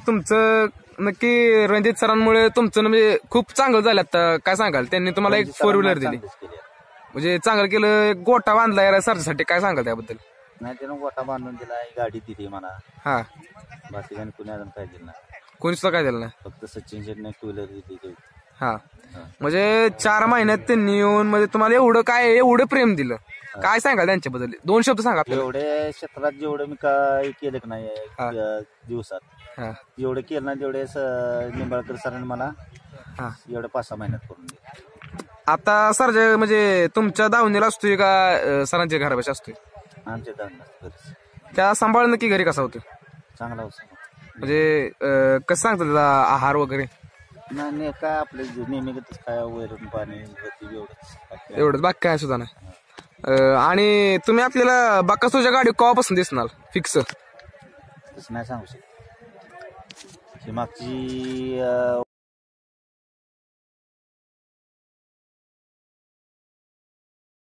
तुमचं नक्की रणजित सरांमुळे तुमचं म्हणजे खूप चांगलं झालं. आता काय सांगाल, त्यांनी तुम्हाला एक 4 व्हीलर दिली, म्हणजे चांगलं केलं. गोटा बांधला सरसाठी, काय सांगाल त्याबद्दल? नाही, त्यानं गोटा बांधून दिला, गाडी दिली मला. हा, बाकी कुणी अजून काय दिलं नाही, कोणी सुद्धा काय दिलं नाही, फक्त सचिन शेटने 2 व्हीलर दिली. हा, म्हणजे 4 महिन्यात त्यांनी येऊन म्हणजे तुम्हाला एवढं प्रेम दिलं. काय सांगाल त्यांच्याबद्दल? 2 शब्द सांगा. एवढे क्षेत्रात जेवढं मी काय केलं की नाही दिवसात, एवढं केलं नाही तेवढे निंबाळकर सरांनी मला एवढं 5-6 महिन्यात करून दिलं. आता सर म्हणजे तुमच्या दावणीला असतोय का सरांच्या घरापाशी असतोय? आमच्या दावणीला. त्या सांभाळ नक्की घरी कसा होतो? चांगला होता. म्हणजे कसं सांगतो त्याचा आहार वगैरे? नाही, काय आपले नेहमीच काय वैरण पाणी एवढंच, बाकी काय सुद्धा नाही. आणि तुम्ही आपल्याला बाकासूरच्या गाडी केव्हापासून दिसणार फिक्स? तसं नाही सांगू शकत. मागची